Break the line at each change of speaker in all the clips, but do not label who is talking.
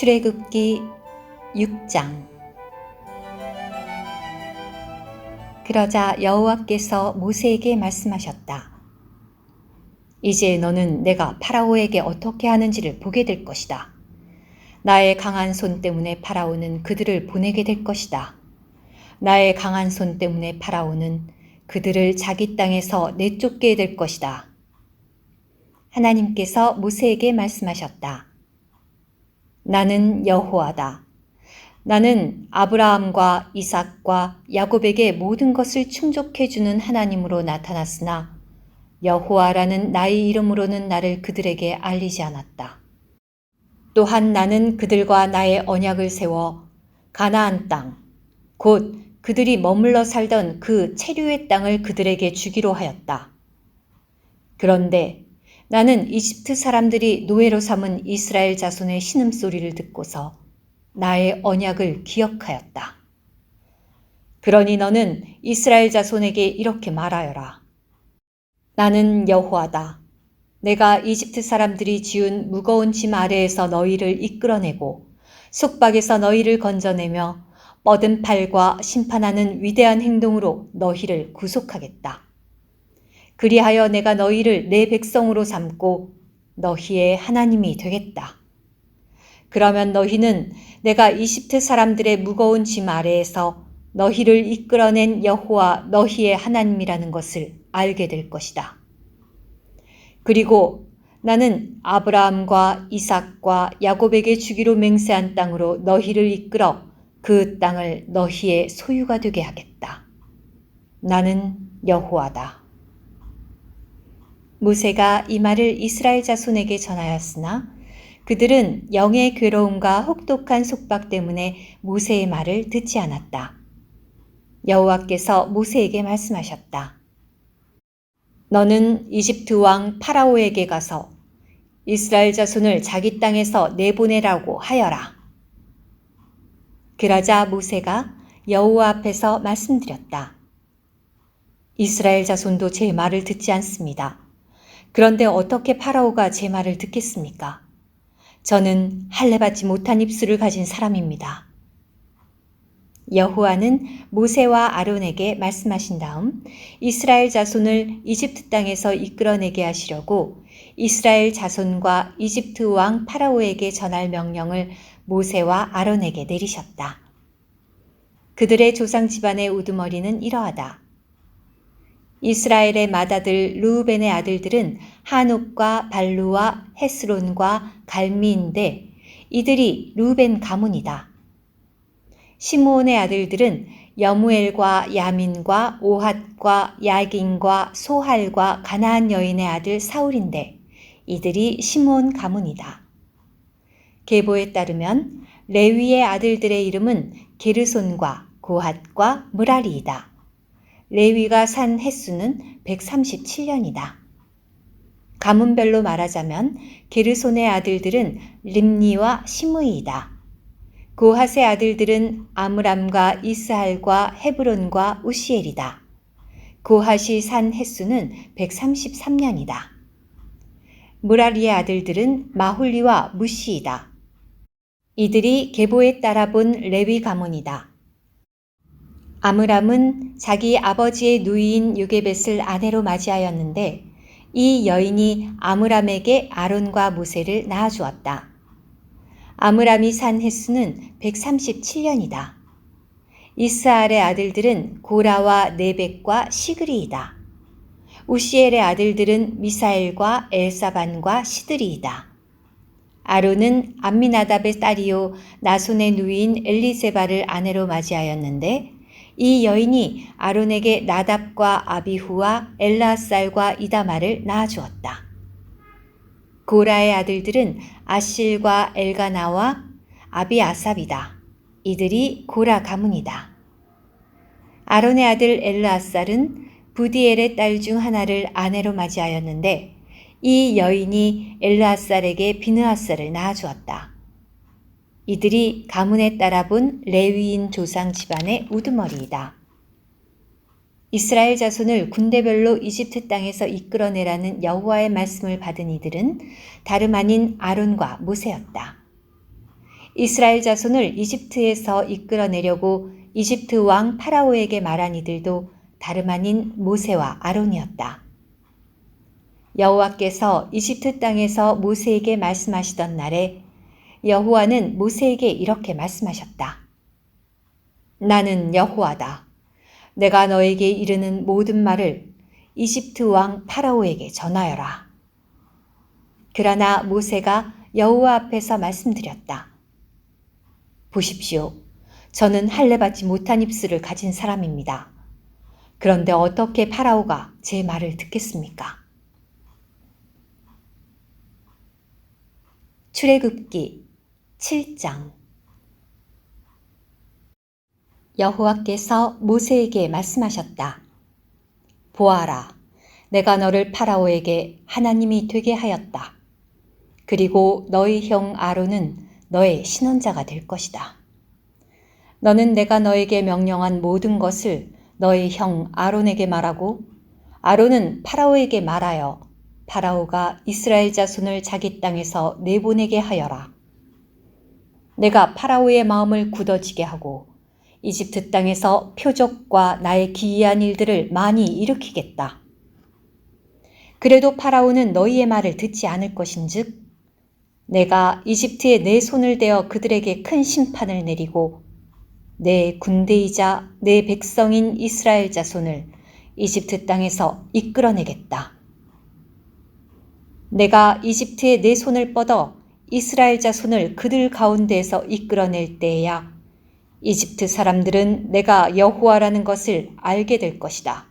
출애굽기 6장. 그러자 여호와께서 모세에게 말씀하셨다. 이제 너는 내가 파라오에게 어떻게 하는지를 보게 될 것이다. 나의 강한 손 때문에 파라오는 그들을 보내게 될 것이다. 나의 강한 손 때문에 파라오는 그들을 자기 땅에서 내쫓게 될 것이다. 하나님께서 모세에게 말씀하셨다. 나는 여호와다. 나는 아브라함과 이삭과 야곱에게 모든 것을 충족해 주는 하나님으로 나타났으나 여호와라는 나의 이름으로는 나를 그들에게 알리지 않았다. 또한 나는 그들과 나의 언약을 세워 가나안 땅, 곧 그들이 머물러 살던 그 체류의 땅을 그들에게 주기로 하였다. 그런데 나는 이집트 사람들이 노예로 삼은 이스라엘 자손의 신음소리를 듣고서 나의 언약을 기억하였다. 그러니 너는 이스라엘 자손에게 이렇게 말하여라. 나는 여호와다. 내가 이집트 사람들이 지은 무거운 짐 아래에서 너희를 이끌어내고 속박에서 너희를 건져내며 뻗은 팔과 심판하는 위대한 행동으로 너희를 구속하겠다. 그리하여 내가 너희를 내 백성으로 삼고 너희의 하나님이 되겠다. 그러면 너희는 내가 이집트 사람들의 무거운 짐 아래에서 너희를 이끌어낸 여호와 너희의 하나님이라는 것을 알게 될 것이다. 그리고 나는 아브라함과 이삭과 야곱에게 주기로 맹세한 땅으로 너희를 이끌어 그 땅을 너희의 소유가 되게 하겠다. 나는 여호와다. 모세가 이 말을 이스라엘 자손에게 전하였으나 그들은 영의 괴로움과 혹독한 속박 때문에 모세의 말을 듣지 않았다. 여호와께서 모세에게 말씀하셨다. 너는 이집트 왕 파라오에게 가서 이스라엘 자손을 자기 땅에서 내보내라고 하여라. 그러자 모세가 여호와 앞에서 말씀드렸다. 이스라엘 자손도 제 말을 듣지 않습니다. 그런데 어떻게 파라오가 제 말을 듣겠습니까? 저는 할례받지 못한 입술을 가진 사람입니다. 여호와는 모세와 아론에게 말씀하신 다음 이스라엘 자손을 이집트 땅에서 이끌어내게 하시려고 이스라엘 자손과 이집트 왕 파라오에게 전할 명령을 모세와 아론에게 내리셨다. 그들의 조상 집안의 우두머리는 이러하다. 이스라엘의 맏아들 르우벤의 아들들은 하녹과 발루와 헤스론과 갈미인데 이들이 르우벤 가문이다. 시므온의 아들들은 여무엘과 야민과 오핫과 야긴과 소할과 가나안 여인의 아들 사울인데 이들이 시므온 가문이다. 계보에 따르면 레위의 아들들의 이름은 게르손과 고핫과 므라리이다. 레위가 산 횟수는 137년이다. 가문별로 말하자면 게르손의 아들들은 림니와 시므이이다. 고핫의 아들들은 아므람과 이스할과 헤브론과 우시엘이다. 고핫이 산 횟수는 133년이다. 므라리의 아들들은 마홀리와 무시이다. 이들이 계보에 따라 본 레위 가문이다. 아므람은 자기 아버지의 누이인 요게벳을 아내로 맞이하였는데 이 여인이 아므람에게 아론과 모세를 낳아주었다. 아므람이 산 횟수는 137년이다. 이스할의 아들들은 고라와 네벡과 시그리이다. 우시엘의 아들들은 미사엘과 엘사반과 시드리이다. 아론은 암미나답의 딸이요 나손의 누이인 엘리세바를 아내로 맞이하였는데 이 여인이 아론에게 나답과 아비후와 엘라살과 이다마를 낳아주었다. 고라의 아들들은 아실과 엘가나와 아비아삽이다. 이들이 고라 가문이다. 아론의 아들 엘르아살은 부디엘의 딸 중 하나를 아내로 맞이하였는데 이 여인이 엘르아살에게 비느하살을 낳아주었다. 이들이 가문에 따라 본 레위인 조상 집안의 우두머리이다. 이스라엘 자손을 군대별로 이집트 땅에서 이끌어내라는 여호와의 말씀을 받은 이들은 다름 아닌 아론과 모세였다. 이스라엘 자손을 이집트에서 이끌어내려고 이집트 왕 파라오에게 말한 이들도 다름 아닌 모세와 아론이었다. 여호와께서 이집트 땅에서 모세에게 말씀하시던 날에 여호와는 모세에게 이렇게 말씀하셨다. 나는 여호와다. 내가 너에게 이르는 모든 말을 이집트 왕 파라오에게 전하여라. 그러나 모세가 여호와 앞에서 말씀드렸다. 보십시오. 저는 할례받지 못한 입술을 가진 사람입니다. 그런데 어떻게 파라오가 제 말을 듣겠습니까? 출애굽기 7장. 여호와께서 모세에게 말씀하셨다. 보아라, 내가 너를 파라오에게 하나님이 되게 하였다. 그리고 너희 형 아론은 너의 신원자가 될 것이다. 너는 내가 너에게 명령한 모든 것을 너희 형 아론에게 말하고 아론은 파라오에게 말하여 파라오가 이스라엘 자손을 자기 땅에서 내보내게 하여라. 내가 파라오의 마음을 굳어지게 하고 이집트 땅에서 표적과 나의 기이한 일들을 많이 일으키겠다. 그래도 파라오는 너희의 말을 듣지 않을 것인즉 내가 이집트에 내 손을 대어 그들에게 큰 심판을 내리고 내 군대이자 내 백성인 이스라엘 자손을 이집트 땅에서 이끌어내겠다. 내가 이집트에 내 손을 뻗어 이스라엘 자손을 그들 가운데에서 이끌어낼 때에야 이집트 사람들은 내가 여호와라는 것을 알게 될 것이다.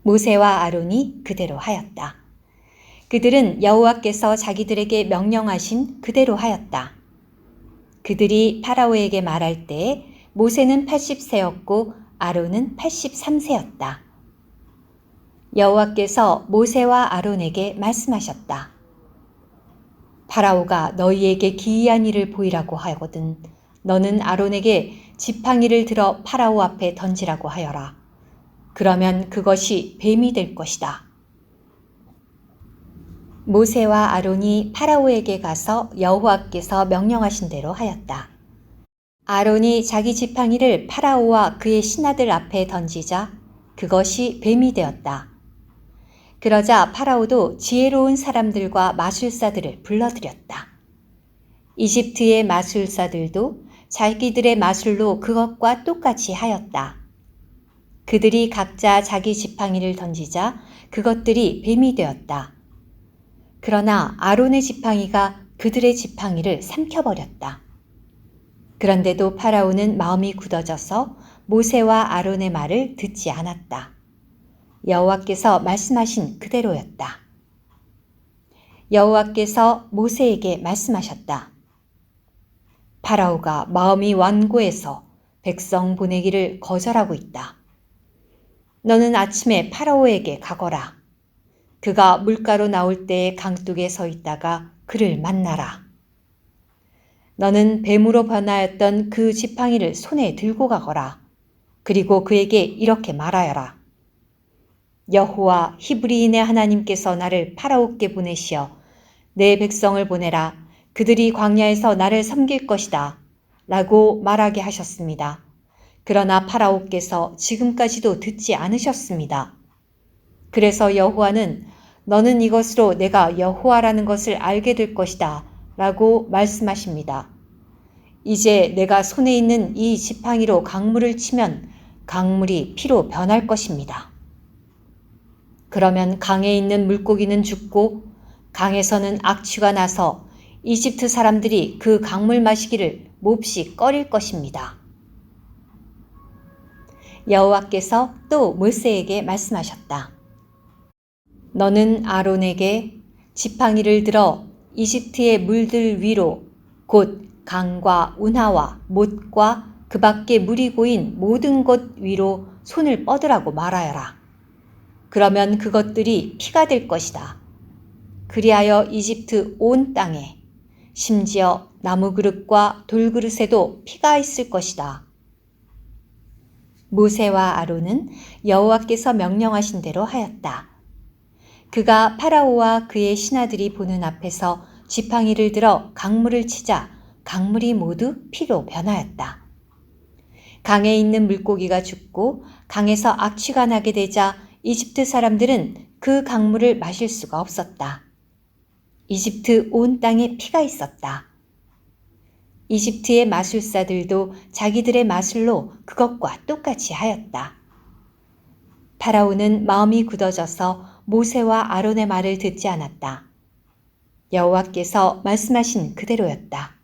모세와 아론이 그대로 하였다. 그들은 여호와께서 자기들에게 명령하신 그대로 하였다. 그들이 파라오에게 말할 때 모세는 80세였고 아론은 83세였다. 여호와께서 모세와 아론에게 말씀하셨다. 파라오가 너희에게 기이한 일을 보이라고 하거든 너는 아론에게 지팡이를 들어 파라오 앞에 던지라고 하여라. 그러면 그것이 뱀이 될 것이다. 모세와 아론이 파라오에게 가서 여호와께서 명령하신 대로 하였다. 아론이 자기 지팡이를 파라오와 그의 신하들 앞에 던지자 그것이 뱀이 되었다. 그러자 파라오도 지혜로운 사람들과 마술사들을 불러들였다. 이집트의 마술사들도 자기들의 마술로 그것과 똑같이 하였다. 그들이 각자 자기 지팡이를 던지자 그것들이 뱀이 되었다. 그러나 아론의 지팡이가 그들의 지팡이를 삼켜버렸다. 그런데도 파라오는 마음이 굳어져서 모세와 아론의 말을 듣지 않았다. 여호와께서 말씀하신 그대로였다. 여호와께서 모세에게 말씀하셨다. 파라오가 마음이 완고해서 백성 보내기를 거절하고 있다. 너는 아침에 파라오에게 가거라. 그가 물가로 나올 때에 강둑에 서 있다가 그를 만나라. 너는 뱀으로 변하였던 그 지팡이를 손에 들고 가거라. 그리고 그에게 이렇게 말하여라. 여호와 히브리인의 하나님께서 나를 파라오께 보내시어 내 백성을 보내라. 그들이 광야에서 나를 섬길 것이다. 라고 말하게 하셨습니다. 그러나 파라오께서 지금까지도 듣지 않으셨습니다. 그래서 여호와는 너는 이것으로 내가 여호와라는 것을 알게 될 것이다. 라고 말씀하십니다. 이제 내가 손에 있는 이 지팡이로 강물을 치면 강물이 피로 변할 것입니다. 그러면 강에 있는 물고기는 죽고 강에서는 악취가 나서 이집트 사람들이 그 강물 마시기를 몹시 꺼릴 것입니다. 여호와께서 또 모세에게 말씀하셨다. 너는 아론에게 지팡이를 들어 이집트의 물들 위로 곧 강과 운하와 못과 그 밖에 물이 고인 모든 곳 위로 손을 뻗으라고 말하여라. 그러면 그것들이 피가 될 것이다. 그리하여 이집트 온 땅에 심지어 나무 그릇과 돌 그릇에도 피가 있을 것이다. 모세와 아론은 여호와께서 명령하신 대로 하였다. 그가 파라오와 그의 신하들이 보는 앞에서 지팡이를 들어 강물을 치자 강물이 모두 피로 변하였다. 강에 있는 물고기가 죽고 강에서 악취가 나게 되자 이집트 사람들은 그 강물을 마실 수가 없었다. 이집트 온 땅에 피가 있었다. 이집트의 마술사들도 자기들의 마술로 그것과 똑같이 하였다. 파라오는 마음이 굳어져서 모세와 아론의 말을 듣지 않았다. 여호와께서 말씀하신 그대로였다.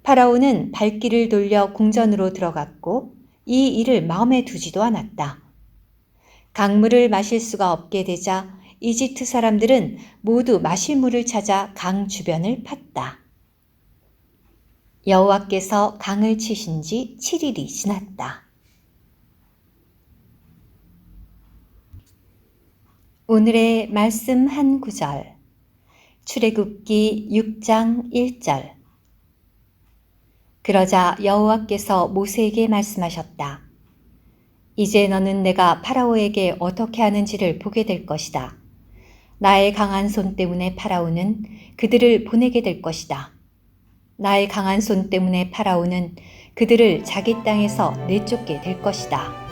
파라오는 발길을 돌려 궁전으로 들어갔고 이 일을 마음에 두지도 않았다. 강물을 마실 수가 없게 되자 이집트 사람들은 모두 마실 물을 찾아 강 주변을 팠다. 여호와께서 강을 치신 지 7일이 지났다. 오늘의 말씀 한 구절. 출애굽기 6장 1절. 그러자 여호와께서 모세에게 말씀하셨다. 이제 너는 내가 파라오에게 어떻게 하는지를 보게 될 것이다. 나의 강한 손 때문에 파라오는 그들을 보내게 될 것이다. 나의 강한 손 때문에 파라오는 그들을 자기 땅에서 내쫓게 될 것이다.